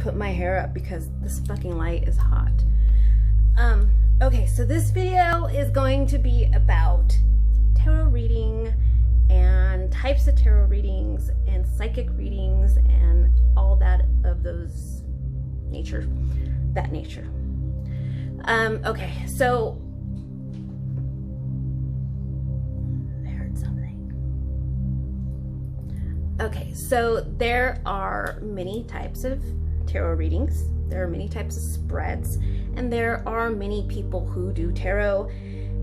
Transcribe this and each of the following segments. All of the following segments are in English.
put my hair up because this fucking light is hot. Okay, so this video is going to be about tarot reading and types of tarot readings and psychic readings and all that of those nature. Okay, so I heard something. Okay, so there are many types of tarot readings. There are many types of spreads, and there are many people who do tarot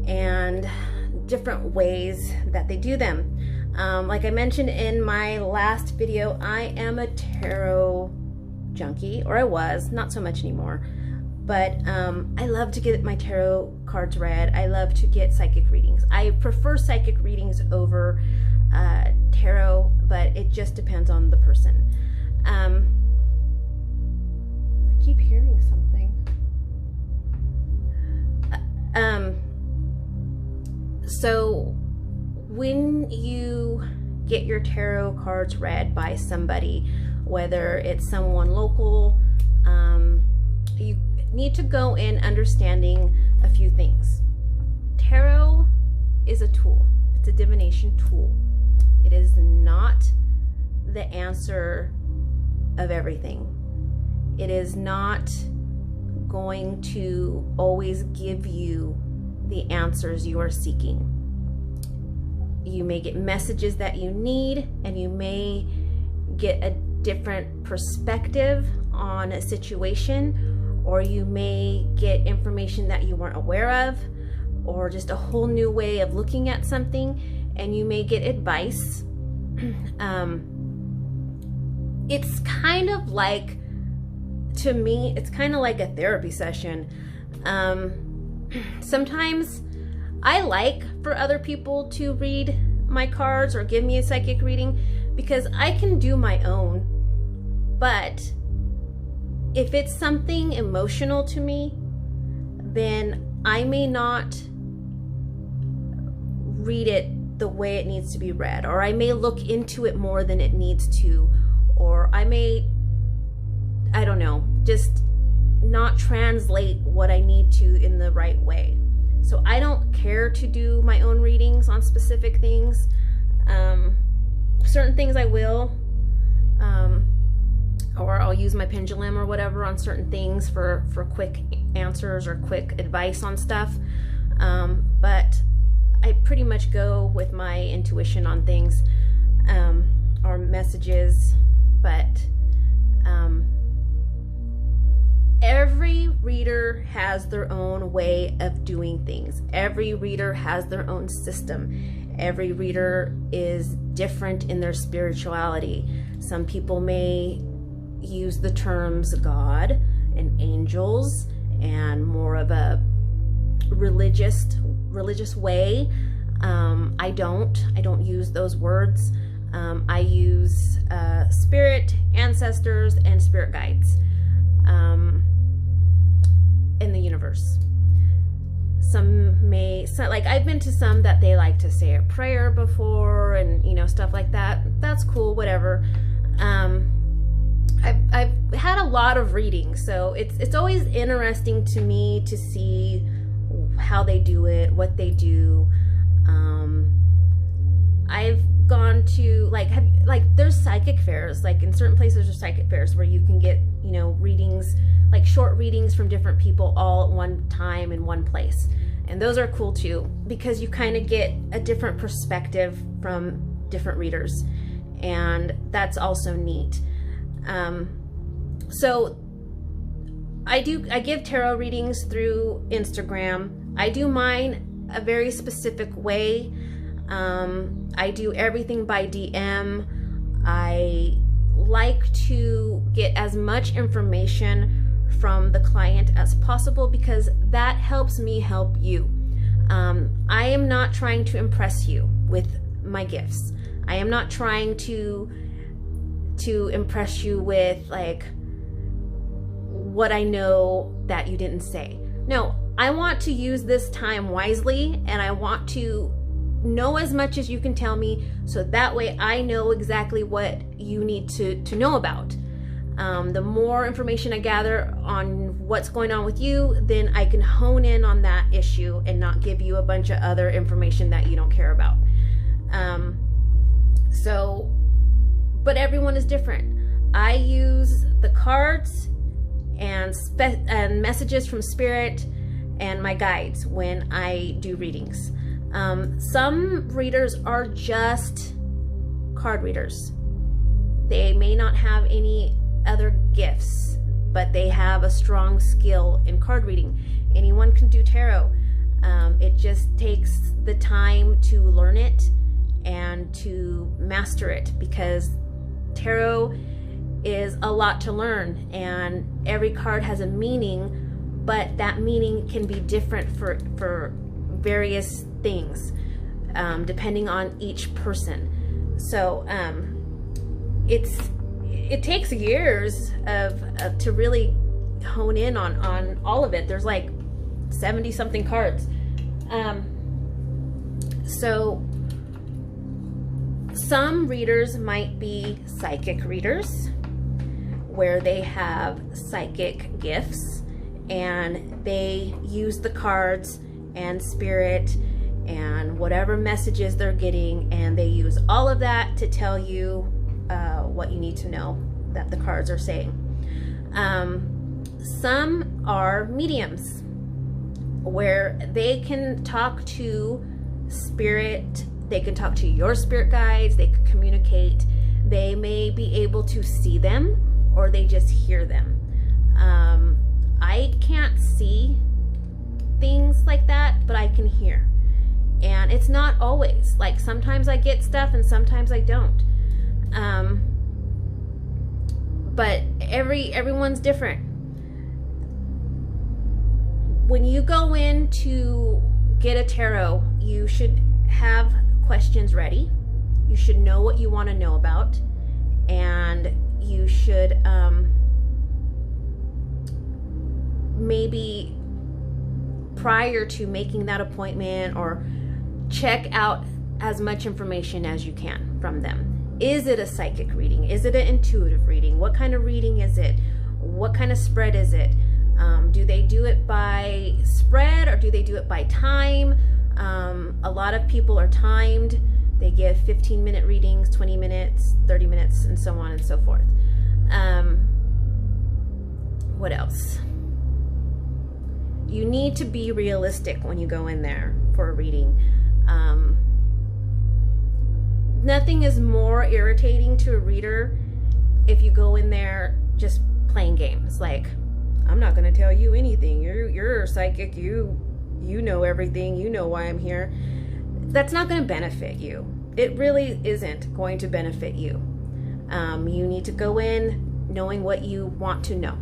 and different ways that they do them. Like I mentioned in my last video, I am a tarot junkie, or I was, not so much anymore. But I love to get my tarot cards read. I love to get psychic readings. I prefer psychic readings over tarot, but it just depends on the person. I keep hearing something. So when you get your tarot cards read by somebody, whether it's someone local, you need to go in understanding a few things. Tarot is a tool. It's a divination tool. It is not the answer of everything. It is not going to always give you the answers you are seeking. You may get messages that you need, and you may get a different perspective on a situation, or you may get information that you weren't aware of, or just a whole new way of looking at something, and you may get advice. It's kind of like, to me, it's kind of like a therapy session. Sometimes I like for other people to read my cards or give me a psychic reading because I can do my own. But if it's something emotional to me, then I may not read it the way it needs to be read, or I may look into it more than it needs to, or I may, I don't know, just not translate what I need to in the right way. So I don't care to do my own readings on specific things. Certain things I will, or I'll use my pendulum or whatever on certain things for quick answers or quick advice on stuff. But I pretty much go with my intuition on things, or messages. But every reader has their own way of doing things. Every reader has their own system. Every reader is different in their spirituality. Some people may use the terms God and angels and more of a religious way. I don't use those words. I use spirit, ancestors, and spirit guides in the universe. Like I've been to some that they like to say a prayer before, and you know, stuff like that. That's cool, whatever. I've had a lot of readings, so it's always interesting to me to see how they do it, what they do. I've gone to there's psychic fairs, like in certain places there's psychic fairs where you can get, you know, readings, like short readings from different people all at one time in one place. And those are cool too, because you kind of get a different perspective from different readers, and that's also neat. So I give tarot readings through Instagram. I do mine a very specific way. I do everything by DM. I like to get as much information from the client as possible because that helps me help you. I am not trying to impress you with my gifts. I am not trying to impress you with like what I know that you didn't say. No, I want to use this time wisely, and I want to know as much as you can tell me, so that way I know exactly what you need to know about. The more information I gather on what's going on with you, then I can hone in on that issue and not give you a bunch of other information that you don't care about. But everyone is different. I use the cards and messages from Spirit and my guides when I do readings. Some readers are just card readers. They may not have any other gifts, but they have a strong skill in card reading. Anyone can do tarot. It just takes the time to learn it and to master it, because tarot is a lot to learn, and every card has a meaning, but that meaning can be different for various things, depending on each person. So it takes years to really hone in on all of it. There's like 70 something cards. So some readers might be psychic readers, where they have psychic gifts and they use the cards and Spirit and whatever messages they're getting, and they use all of that to tell you what you need to know that the cards are saying. Some are mediums, where they can talk to Spirit, they can talk to your spirit guides, they can communicate. They may be able to see them, or they just hear them. I can't see things like that, but I can hear. And it's not always. Like, sometimes I get stuff and sometimes I don't. But everyone's different. When you go in to get a tarot, you should have questions ready. You should know what you want to know about, and you should maybe prior to making that appointment, or check out as much information as you can from them. Is it a psychic reading? Is it an intuitive reading? What kind of reading is it? What kind of spread is it? Do they do it by spread, or do they do it by time? A lot of people are timed. They give 15-minute readings, 20 minutes, 30 minutes, and so on and so forth. What else? You need to be realistic when you go in there for a reading. Nothing is more irritating to a reader if you go in there just playing games. Like, I'm not going to tell you anything. You're a psychic. You know everything. You know why I'm here. That's not going to benefit you. It really isn't going to benefit you. You need to go in knowing what you want to know.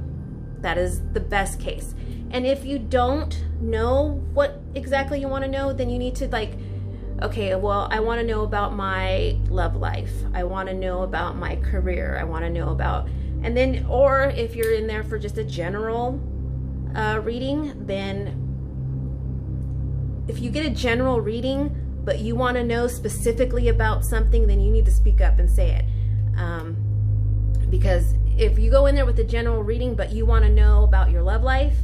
That is the best case. And if you don't know what exactly you want to know, then you need to, like, okay, well, I want to know about my love life. I want to know about my career. I want to know about, and then, or if you're in there for just a general reading, then if you get a general reading, but you want to know specifically about something, then you need to speak up and say it. Because if you go in there with a general reading, but you want to know about your love life,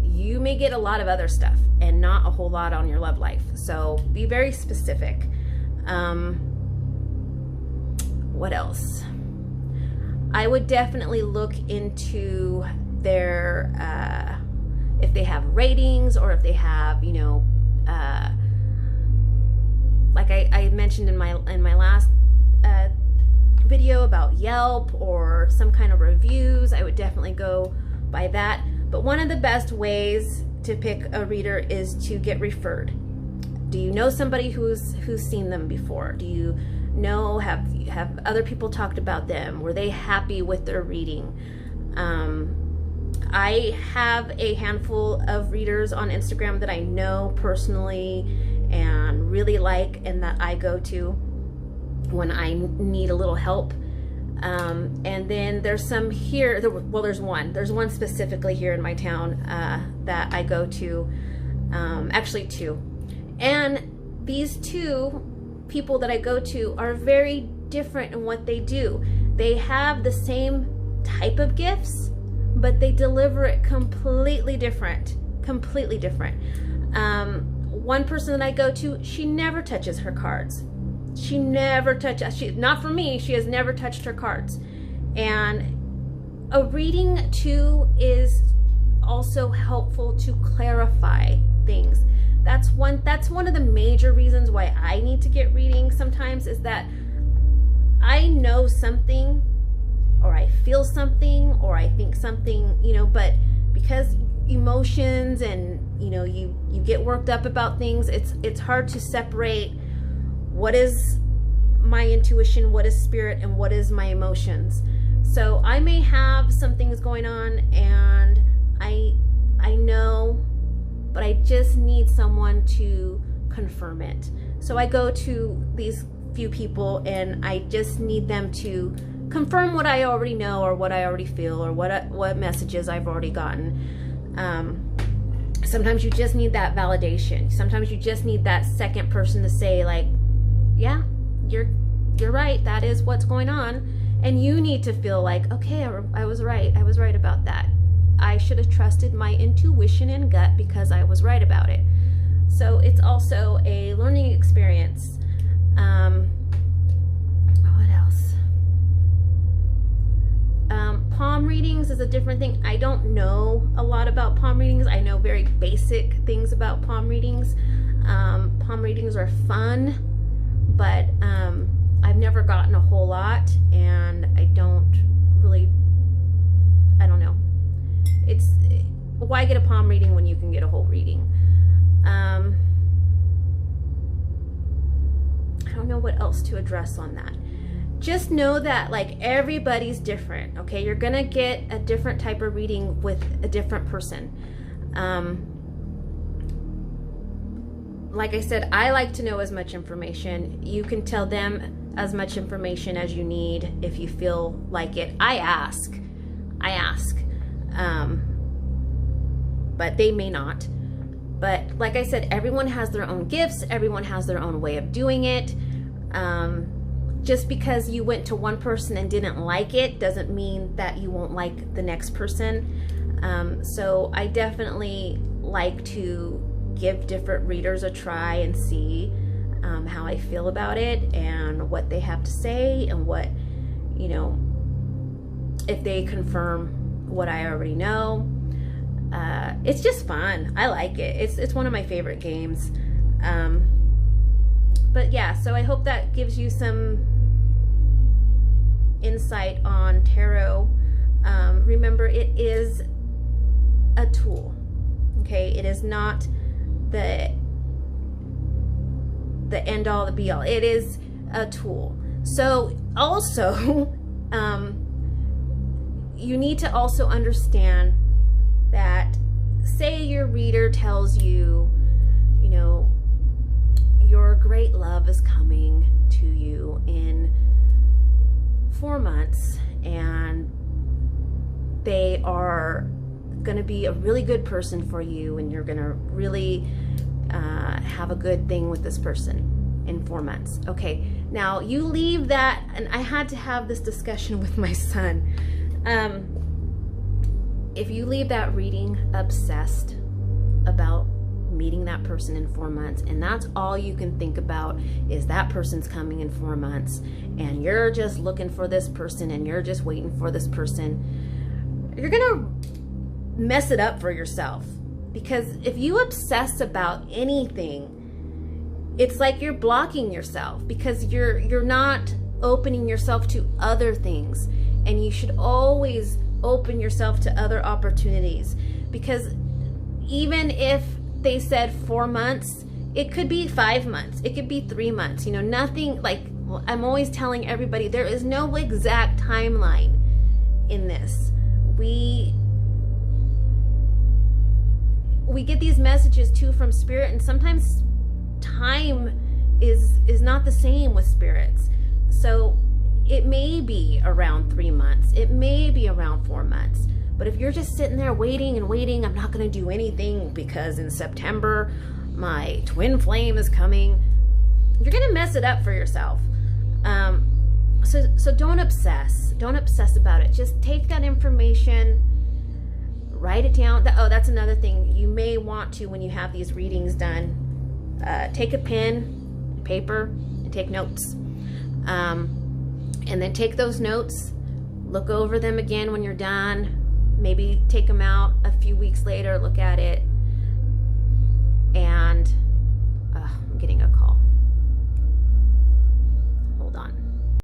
you may get a lot of other stuff and not a whole lot on your love life. So be very specific. What else? I would definitely look into their, if they have ratings, or if they have, you know, like I mentioned in my last video about Yelp or some kind of reviews. I would definitely go by that. But one of the best ways to pick a reader is to get referred. Do you know somebody who's seen them before? Do you know, have other people talked about them? Were they happy with their reading? I have a handful of readers on Instagram that I know personally and really like, and that I go to when I need a little help. And then there's some here, well, there's one specifically here in my town that I go to, actually two. And these two people that I go to are very different in what they do. They have the same type of gifts, but they deliver it completely different. Completely different. One person that I go to, she never touches her cards. She never touches, not for me, she has never touched her cards. And a reading too is also helpful to clarify things. That's one of the major reasons why I need to get readings sometimes, is that I know something, or I feel something, or I think something, but because emotions and you get worked up about things, it's hard to separate what is my intuition, what is spirit, and what is my emotions. So I may have some things going on and I know, but I just need someone to confirm it. So I go to these few people and I just need them to confirm what I already know, or what I already feel, or what messages I've already gotten. Sometimes you just need that validation. Sometimes you just need that second person to say, like, yeah, you're right, that is what's going on. And you need to feel like, okay, I was right about that. I should have trusted my intuition and gut because I was right about it. So it's also a learning experience. What else? Palm readings is a different thing. I don't know a lot about palm readings. I know very basic things about palm readings. Palm readings are fun, but I've never gotten a whole lot, and I don't know. It's, why get a palm reading when you can get a whole reading? I don't know what else to address on that. Just know that, like, everybody's different, okay? You're gonna get a different type of reading with a different person. Like I said, I like to know as much information. You can tell them as much information as you need if you feel like it. I ask. But they may not. But like I said, everyone has their own gifts. Everyone has their own way of doing it. Just because you went to one person and didn't like it doesn't mean that you won't like the next person. So I definitely like to give different readers a try and see how I feel about it and what they have to say, and what, if they confirm what I already know. It's just fun. I like it. It's one of my favorite games. But yeah, so I hope that gives you some insight on tarot. Remember, it is a tool. Okay, it is not the end all, the be all. It is a tool. So also, you need to also understand that, say your reader tells you, your great love is coming to you in 4 months, and they are going to be a really good person for you, and you're going to really have a good thing with this person in 4 months. Okay, now you leave that, and I had to have this discussion with my son. If you leave that reading obsessed about meeting that person in 4 months, and that's all you can think about is that person's coming in 4 months, and you're just looking for this person, and you're just waiting for this person, you're gonna mess it up for yourself. Because if you obsess about anything, it's like you're blocking yourself, because you're not opening yourself to other things. And you should always open yourself to other opportunities, because even if they said 4 months, it could be 5 months, it could be 3 months. Nothing, like, I'm always telling everybody, there is no exact timeline in this. We get these messages too from spirit, and sometimes time is not the same with spirits. So it may be around 3 months, it may be around 4 months. But if you're just sitting there waiting and waiting, I'm not going to do anything because in September my twin flame is coming, you're going to mess it up for yourself. So so don't obsess. Don't obsess about it. Just take that information, write it down. That's another thing you may want to, when you have these readings done, take a pen, paper, and take notes. And then take those notes, look over them again when you're done. Maybe take them out a few weeks later, look at it,